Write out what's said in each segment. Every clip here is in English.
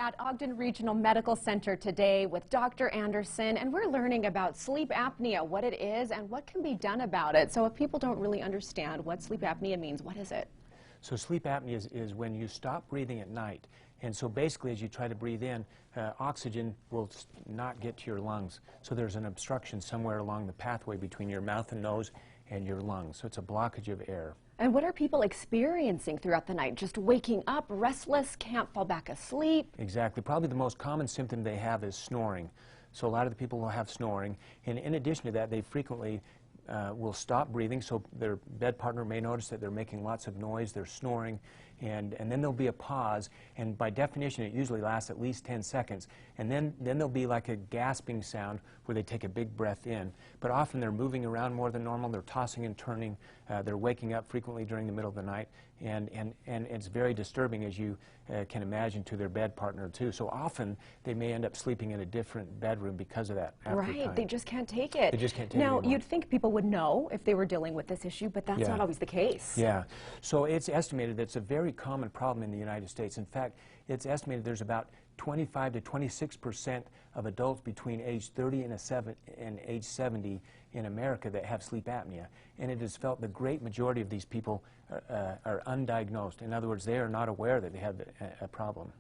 At Ogden Regional Medical Center today with Dr. Anderson, and we're learning about sleep apnea, what it is and what can be done about it. So if people don't really understand what sleep apnea means, what is it? So sleep apnea is when you stop breathing at night. And so basically as you try to breathe in, oxygen will not get to your lungs. So there's an obstruction somewhere along the pathway between your mouth and nose and your lungs. So it's a blockage of air. And what are people experiencing throughout the night? Just waking up, restless, can't fall back asleep? Exactly. Probably the most common symptom they have is snoring. So a lot of the people will have snoring. And in addition to that, they frequently will stop breathing, so their bed partner may notice that they're making lots of noise, they're snoring, and then there'll be a pause, and by definition it usually lasts at least 10 seconds, and then there'll be like a gasping sound where they take a big breath in. But often they're moving around more than normal, they're tossing and turning, they're waking up frequently during the middle of the night, and it's very disturbing, as you can imagine, to their bed partner too. So often they may end up sleeping in a different bedroom because of that. Right, they just can't take it. They just can't take it now, anymore. You'd think people would know if they were dealing with this issue, but that's not always the case. Yeah. So it's estimated that it's a very common problem in the United States. In fact, it's estimated there's about 25 to 26% of adults between age 30 and age 70 in America that have sleep apnea. And it is felt the great majority of these people are undiagnosed. In other words, they are not aware that they have a problem.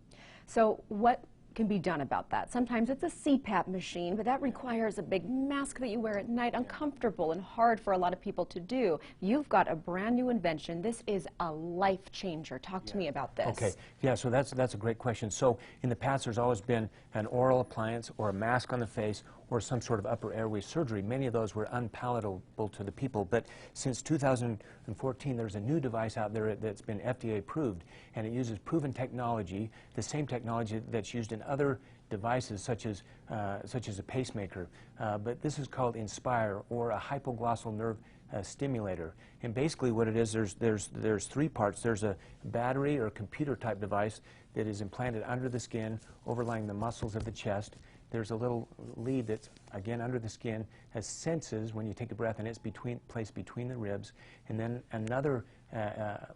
So what can be done about that? Sometimes it's a CPAP machine, but that requires a big mask that you wear at night, uncomfortable and hard for a lot of people to do. You've got a brand new invention. This is a life changer. Talk to me about this. Okay, yeah, so that's a great question. So in the past there's always been an oral appliance or a mask on the face or some sort of upper airway surgery. Many of those were unpalatable to the people, but since 2014 there's a new device out there that's been FDA approved, and it uses proven technology, the same technology that's used in other devices such as a pacemaker, but this is called Inspire, or a hypoglossal nerve stimulator. And basically what it is, there's three parts. There's a battery or computer type device that is implanted under the skin, overlying the muscles of the chest. There's a little lead that's, again, under the skin, has senses when you take a breath, and it's placed between the ribs. And then another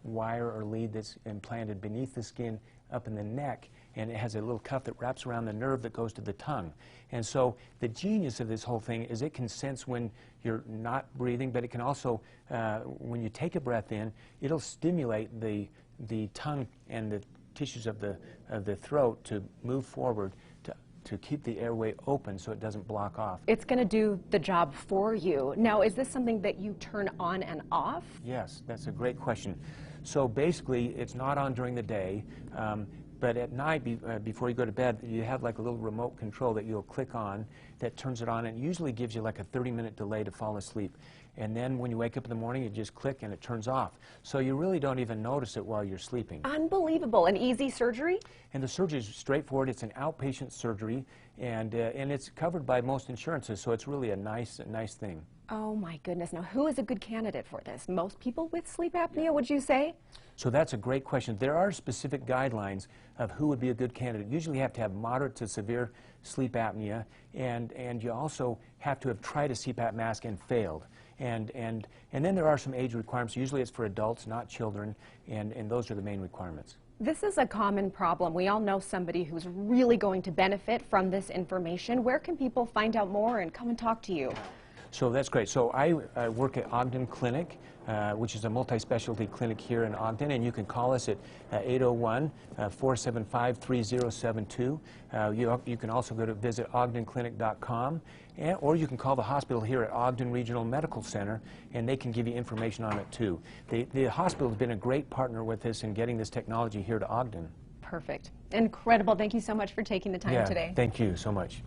wire or lead that's implanted beneath the skin up in the neck, and it has a little cuff that wraps around the nerve that goes to the tongue. And so the genius of this whole thing is it can sense when you're not breathing, but it can also, when you take a breath in, it'll stimulate the tongue and the tissues of the throat to move forward to keep the airway open so it doesn't block off. It's going to do the job for you. Now, is this something that you turn on and off? Yes, that's a great question. So basically, it's not on during the day, but at night, before you go to bed, you have like a little remote control that you'll click on that turns it on, and it usually gives you like a 30-minute delay to fall asleep. And then when you wake up in the morning, you just click and it turns off. So you really don't even notice it while you're sleeping. Unbelievable. An easy surgery? And the surgery is straightforward. It's an outpatient surgery, and it's covered by most insurances, so it's really a nice thing. Oh my goodness. Now, who is a good candidate for this? Most people with sleep apnea, would you say? So that's a great question. There are specific guidelines of who would be a good candidate. Usually you have to have moderate to severe sleep apnea, and you also have to have tried a CPAP mask and failed. And then there are some age requirements. Usually it's for adults, not children, and those are the main requirements. This is a common problem. We all know somebody who's really going to benefit from this information. Where can people find out more and come and talk to you? So that's great. So I work at Ogden Clinic, which is a multi-specialty clinic here in Ogden, and you can call us at 801-475-3072. You can also go to visit ogdenclinic.com, or you can call the hospital here at Ogden Regional Medical Center, and they can give you information on it too. The hospital has been a great partner with us in getting this technology here to Ogden. Perfect. Incredible. Thank you so much for taking the time today. Thank you so much.